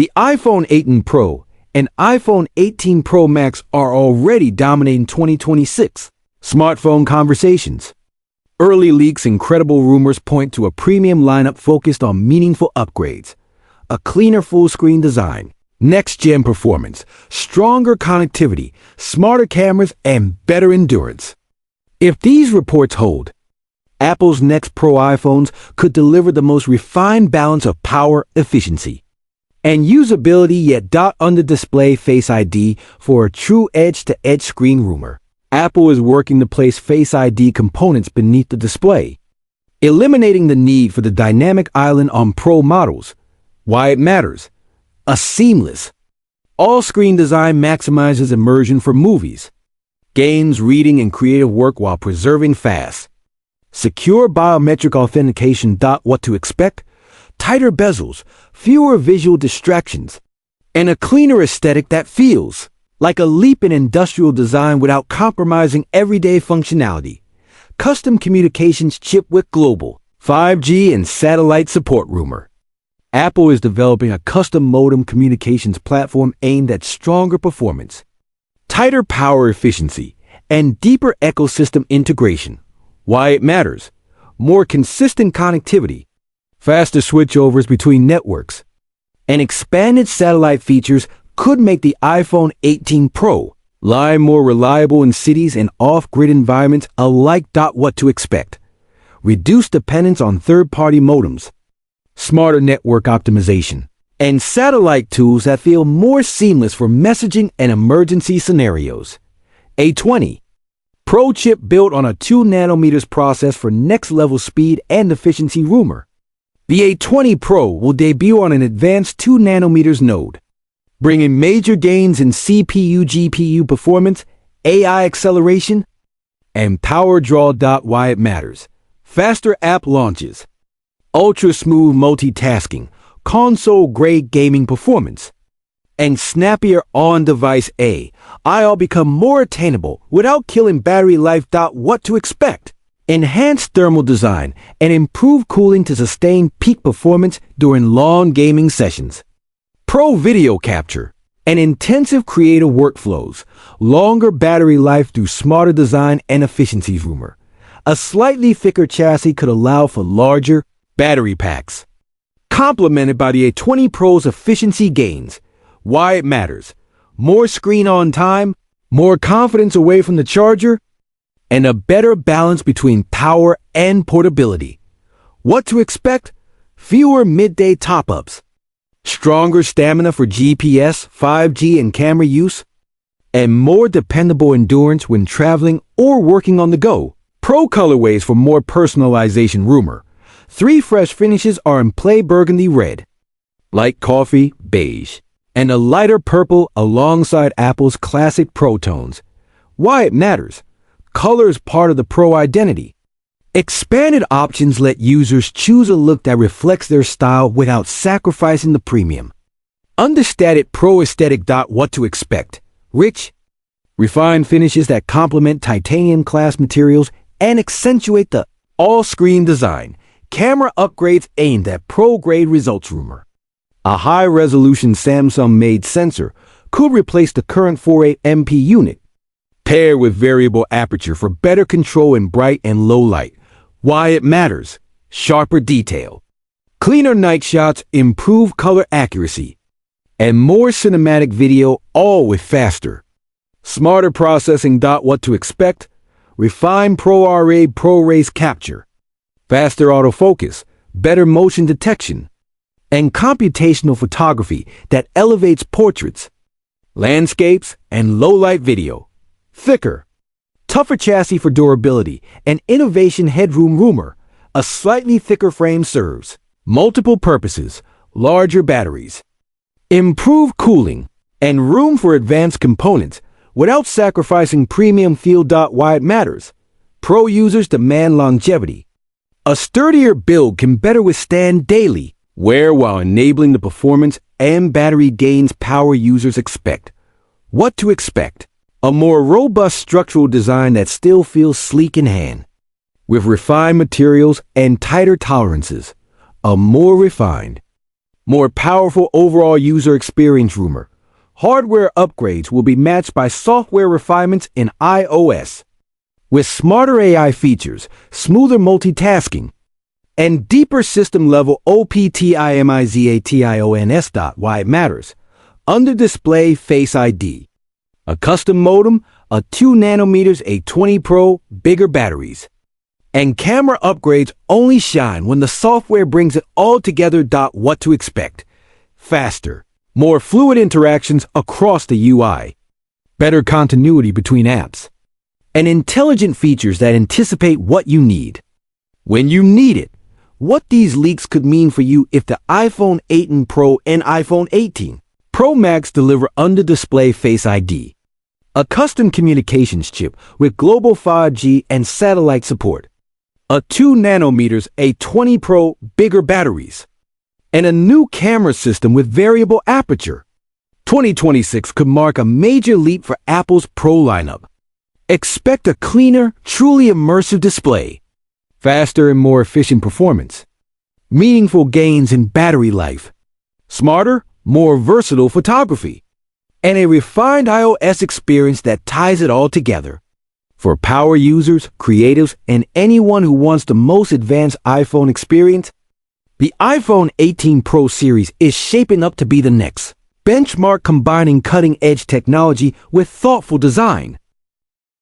The iPhone 18 Pro and iPhone 18 Pro Max are already dominating 2026 smartphone conversations. Early leaks and credible rumors point to a premium lineup focused on meaningful upgrades, a cleaner full-screen design, next-gen performance, stronger connectivity, smarter cameras, and better endurance. If these reports hold, Apple's next Pro iPhones could deliver the most refined balance of power, efficiency, and usability, yet under-display Face ID for a true edge-to-edge screen rumor. Apple is working to place Face ID components beneath the display, eliminating the need for the dynamic island on Pro models. Why it matters: a seamless, all-screen design maximizes immersion for movies, games, reading, and creative work while preserving fast, secure biometric authentication. What to expect: tighter bezels, fewer visual distractions, and a cleaner aesthetic that feels like a leap in industrial design without compromising everyday functionality. Custom communications chip with global 5G and satellite support rumor. Apple is developing a custom modem communications platform aimed at stronger performance, tighter power efficiency, and deeper ecosystem integration. Why it matters: more consistent connectivity, faster switchovers between networks, and expanded satellite features could make the iPhone 18 Pro line more reliable in cities and off-grid environments alike. What to expect: reduced dependence on third-party modems, smarter network optimization, and satellite tools that feel more seamless for messaging and emergency scenarios. A20 Pro chip built on a 2nm process for next-level speed and efficiency rumor. The A20 Pro will debut on an advanced 2nm node, bringing major gains in CPU, GPU performance, AI acceleration, and power draw. Why it matters: faster app launches, ultra-smooth multitasking, console-grade gaming performance, and snappier on-device AI all become more attainable without killing battery life. What to expect: enhanced thermal design and improved cooling to sustain peak performance during long gaming sessions. Pro video capture and intensive creative workflows, longer battery life through smarter design and efficiencies rumor. A slightly thicker chassis could allow for larger battery packs, complemented by the A20 Pro's efficiency gains. Why it matters: more screen on time, more confidence away from the charger, and a better balance between power and portability. What to expect: fewer midday top-ups, stronger stamina for GPS, 5G, and camera use, and more dependable endurance when traveling or working on the go. Pro colorways for more personalization rumor. 3 fresh finishes are in play: burgundy red, light coffee beige, and a lighter purple alongside Apple's classic Pro tones. Why it matters: color is part of the Pro identity. Expanded options let users choose a look that reflects their style without sacrificing the premium, understated Pro aesthetic. What to expect: rich, refined finishes that complement titanium class materials and accentuate the all-screen design. Camera upgrades aimed at pro-grade results rumor. A high-resolution Samsung-made sensor could replace the current 48MP unit, paired with variable aperture for better control in bright and low light. Why it matters: sharper detail, cleaner night shots, improved color accuracy, and more cinematic video, all with faster, smarter processing. What to expect: refined ProRA ProRace capture, faster autofocus, better motion detection, and computational photography that elevates portraits, landscapes, and low-light video. Thicker, tougher chassis for durability and innovation. Headroom rumor. A slightly thicker frame serves multiple purposes: larger batteries, improved cooling, and room for advanced components without sacrificing premium feel. Why it matters: Pro users demand longevity. A sturdier build can better withstand daily wear while enabling the performance and battery gains power users expect. What to expect: a more robust structural design that still feels sleek in hand, with refined materials and tighter tolerances. A more refined, More powerful overall user experience rumor. Hardware upgrades will be matched by software refinements in iOS. With smarter AI features, smoother multitasking, and deeper system-level optimization. Why it matters. Under-display Face ID. A custom modem, a 2 nanometers A20 Pro, bigger batteries. And camera upgrades only shine when the software brings it all together. What to expect. Faster, more fluid interactions across the UI. Better continuity between apps. And intelligent features that anticipate what you need. When you need it. What these leaks could mean for you if the iPhone 18 Pro and iPhone 18 Pro Max deliver under-display Face ID. A custom communications chip with global 5G and satellite support. A 2 nanometers A20 Pro bigger batteries. And a new camera system with variable aperture. 2026 could mark a major leap for Apple's Pro lineup. Expect a cleaner, truly immersive display. Faster and more efficient performance. Meaningful gains in battery life. Smarter, more versatile photography. And a refined iOS experience that ties it all together. For power users, creatives, and anyone who wants the most advanced iPhone experience, the iPhone 18 Pro series is shaping up to be the next benchmark, combining cutting-edge technology with thoughtful design.